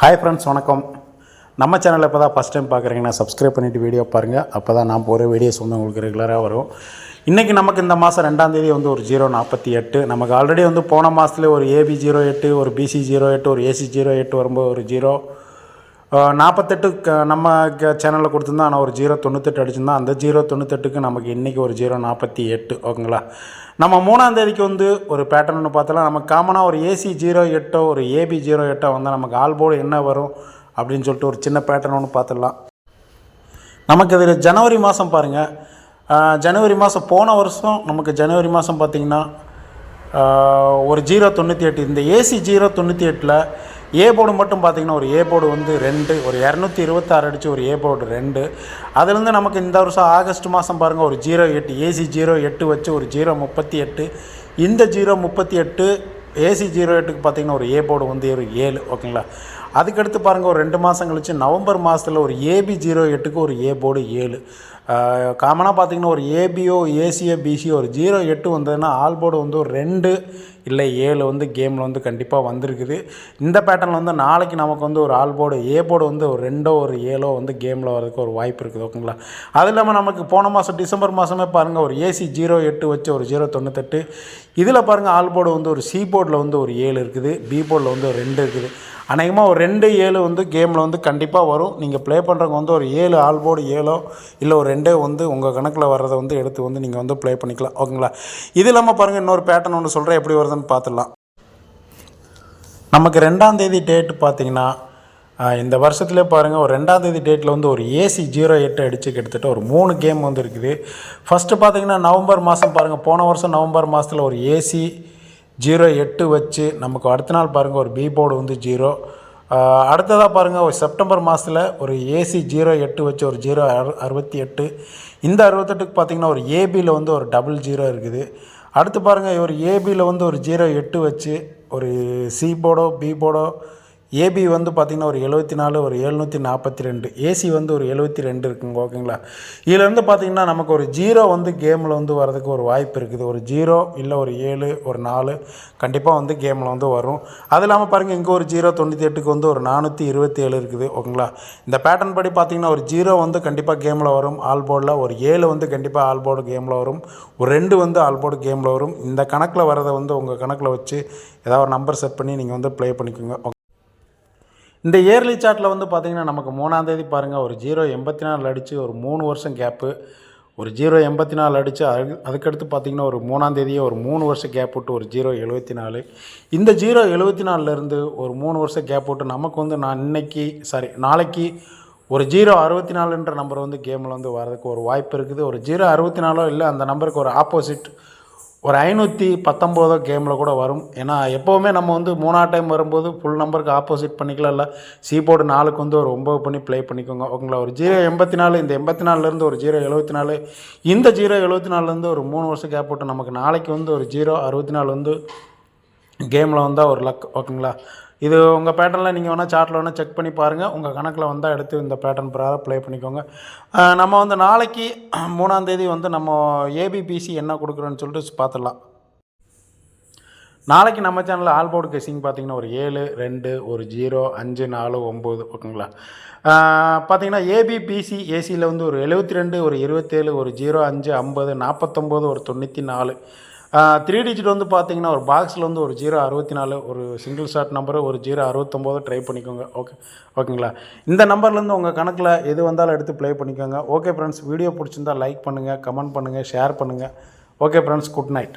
Hi friends, வணக்கம். நம்ம சேனலில் இப்போ தான் ஃபஸ்ட் டைம் பார்க்குறீங்கன்னா சப்ஸ்கிரைப் பண்ணிவிட்டு வீடியோ பாருங்கள். அப்போ தான் நான் போகிற வீடியோஸ் வந்து உங்களுக்கு ரெகுலராக வரும். இன்றைக்கி நமக்கு இந்த மாதம் 2ஆம் தேதி வந்து ஒரு 048. நமக்கு ஆல்ரெடி வந்து போன மாதத்துல ஒரு AB 08, ஒரு BC 08, ஒரு AC 08 வரும்போது ஒரு 48 நம்ம சேனலில் கொடுத்துருந்தோம். ஆனால் ஒரு 098 அடிச்சிருந்தோம். அந்த 098க்கு நமக்கு இன்றைக்கி ஒரு 048. ஓகேங்களா. நம்ம 3ஆம் தேதிக்கு வந்து ஒரு பேட்டர்ன் ஒன்று பார்த்தலாம். நமக்கு காமனாக ஒரு AC 08 ஒரு AB 08 வந்தால் நமக்கு ஆல்போர்டு என்ன வரும் அப்படின்னு சொல்லிட்டு ஒரு சின்ன பேட்டர்ன் ஒன்று பார்த்துடலாம். நமக்கு இதில் ஜனவரி மாதம் பாருங்கள். ஜனவரி மாதம் போன வருஷம் நமக்கு ஜனவரி மாதம் பார்த்திங்கன்னா ஒரு 098. இந்த AC 098ல் ஏ போர்டு மட்டும் பார்த்திங்கன்னா ஒரு ஏ போர்டு வந்து 2, ஒரு 226 அடித்து ஒரு ஏ போர்டு 2. அதுலேருந்து நமக்கு இந்த வருஷம் ஆகஸ்ட் மாதம் பாருங்கள் ஒரு 08 AC 08 வச்சு ஒரு 038. இந்த 038 AC 08க்கு பார்த்திங்கன்னா ஒரு ஏ போர்டு வந்து ஒரு 7. ஓகேங்களா. அதுக்கடுத்து பாருங்கள் ஒரு 2 மாதம் கழிச்சு நவம்பர் மாதத்தில் ஒரு AB 08க்கு ஒரு ஏ போர்டு 7. காமனாக பார்த்திங்கன்னா ஒரு ஏபியோ ஏசியோ பிசியோ ஒரு 08 வந்ததுன்னா ஆல் போர்டு வந்து ஒரு 2 இல்லை 7 வந்து கேமில் வந்து கண்டிப்பாக வந்திருக்குது. இந்த பேட்டர்னில் வந்து நாளைக்கு நமக்கு வந்து ஒரு ஆல் போர்டு ஏ போர்டு வந்து ஒரு 2 ஒரு 7 வந்து கேமில் வரதுக்கு ஒரு வாய்ப்பு இருக்குது. ஓகேங்களா. அது இல்லாமல் நமக்கு போன மாதம் டிசம்பர் மாதமே பாருங்கள் ஒரு AC 08 வச்சு ஒரு 098. இதில் பாருங்கள் ஆல் போர்டு வந்து ஒரு சி போர்டில் வந்து ஒரு 7 இருக்குது, பி போர்டில் வந்து ஒரு 2 இருக்குது. அநேகமாக ஒரு 2 7 வந்து கேமில் வந்து கண்டிப்பாக வரும். நீங்கள் ப்ளே பண்ணுறவங்க வந்து ஒரு 7 ஆல் போர்டு 7 இல்லை ஒரு 2 வந்து உங்கள் கணக்கில் வர்றதை வந்து எடுத்து வந்து நீங்கள் வந்து ப்ளே பண்ணிக்கலாம். ஓகேங்களா. இது இல்லாமல் பாருங்கள் இன்னொரு பேட்டர்ன் ஒன்று சொல்கிறேன், எப்படி வருதுன்னு பார்த்துடலாம். நமக்கு 2ஆம் தேதி டேட் பார்த்திங்கன்னா இந்த வருஷத்துலேயே பாருங்கள் ஒரு 2ஆம் தேதி டேட்டில் வந்து ஒரு AC 08 அடித்து கிட்டத்தட்ட ஒரு 3 கேம் வந்து இருக்குது. ஃபஸ்ட்டு பார்த்திங்கன்னா நவம்பர் மாதம் பாருங்கள், போன வருஷம் நவம்பர் மாதத்தில் ஒரு AC 08 வச்சு நமக்கு அடுத்த நாள் பாருங்கள் ஒரு பி போர்டு வந்து 0. அடுத்ததாக பாருங்கள் ஒரு செப்டம்பர் மாதத்தில் ஒரு AC 08 வச்சு ஒரு 068. இந்த 68க்கு பார்த்திங்கன்னா ஒரு ஏபியில் வந்து ஒரு 00 இருக்குது. அடுத்து பாருங்கள் ஒரு ஏபியில் வந்து ஒரு 08 வச்சு ஒரு சி போர்டோ பி போர்டோ ஏபி வந்து பார்த்திங்கன்னா ஒரு 74, ஒரு 742, AC வந்து ஒரு 72 இருக்குங்க. ஓகேங்களா. இதிலேருந்து பார்த்திங்கன்னா நமக்கு ஒரு 0 வந்து கேமில் வந்து வரதுக்கு ஒரு வாய்ப்பு இருக்குது. ஒரு 0 இல்லை ஒரு 7 ஒரு 4 கண்டிப்பாக வந்து கேமில் வந்து வரும். அது இல்லாமல் பாருங்கள் இங்கே ஒரு 098க்கு வந்து ஒரு 427 இருக்குது. ஓகேங்களா. இந்த பேட்டர்ன் படி பார்த்திங்கன்னா ஒரு 0 வந்து கண்டிப்பாக கேமில் வரும் ஆல் போர்டில், ஒரு 7 வந்து கண்டிப்பாக ஆல் போர்டு கேமில் வரும், ஒரு 2 வந்து ஆல் போர்டு கேமில் வரும். இந்த கணக்கில் வரதை வந்து உங்கள் கணக்கில் வச்சு ஏதாவது ஒரு நம்பர் செட் பண்ணி நீங்கள் வந்து ப்ளே பண்ணிக்கோங்க. இந்த இயர்லி சார்ட்டில் வந்து பார்த்திங்கன்னா நமக்கு 3ஆம் தேதி பாருங்கள் ஒரு 084 அடித்து ஒரு 3 வருஷம் கேப்பு, ஒரு 084 அடித்து அதுக்கடுத்து பார்த்திங்கன்னா ஒரு 3ஆம் தேதியே ஒரு 3 வருஷம் கேப் விட்டு ஒரு 074. இந்த 074லேருந்து ஒரு 3 வருஷம் கேப் விட்டு நமக்கு வந்து நாளைக்கு ஒரு 064ன்ற நம்பர் வந்து கேமில் வந்து வரதுக்கு ஒரு வாய்ப்பு இருக்குது. ஒரு 064 இல்லை அந்த நம்பருக்கு ஒரு ஆப்போசிட் ஒரு 519 கேமில் கூட வரும். ஏன்னா எப்போவுமே நம்ம வந்து 3ஆம் டைம் வரும்போது ஃபுல் நம்பருக்கு ஆப்போசிட் பண்ணிக்கலாம். இல்லை சி போர்டு 4க்கு வந்து ஒரு 9 பண்ணி ப்ளே பண்ணிக்கோங்க. ஓகேங்களா. ஒரு 084 இந்த 84லேருந்து ஒரு 074, இந்த 074லேருந்து ஒரு 3 வருஷம் கேப் போட்டு நமக்கு நாளைக்கு வந்து ஒரு 064 வந்து கேமில் வந்தால் ஒரு லக். ஓகேங்களா. இது உங்கள் பேட்டர்னில் நீங்கள் வேணால் சார்ட்டில் வேணால் செக் பண்ணி பாருங்கள். உங்கள் கணக்கில் வந்தால் எடுத்து இந்த பேட்டர்ன் பிரகாரம் ப்ளே பண்ணிக்கோங்க. நம்ம வந்து நாளைக்கு 3ஆம் தேதி வந்து நம்ம ஏபிபிசி என்ன கொடுக்குறோன்னு சொல்லிட்டு பார்த்துடலாம். நாளைக்கு நம்ம சேனலில் ஆல் போர்டு கெஸ்ஸிங் பார்த்திங்கன்னா ஒரு 7 2 ஒரு 0 5 4 9. ஓகேங்களா. பார்த்திங்கன்னா ஏபிபிசி ஏசியில் வந்து ஒரு 72, ஒரு 27, ஒரு 0 5 50 49, ஒரு 94. 3 டிஜிட் வந்து பார்த்திங்கன்னா ஒரு பாக்ஸில் வந்து ஒரு 064, ஒரு சிங்கிள் ஷாட் நம்பரு ஒரு 069 ட்ரை பண்ணிக்கோங்க. ஓகேங்களா. இந்த நம்பர்லேருந்து உங்கள் கணக்கில் எது வந்தாலும் எடுத்து ப்ளே பண்ணிக்கோங்க. ஓகே ஃப்ரெண்ட்ஸ், வீடியோ பிடிச்சிருந்தால் லைக் பண்ணுங்கள், கமெண்ட் பண்ணுங்கள், ஷேர் பண்ணுங்கள். Okay friends, good night.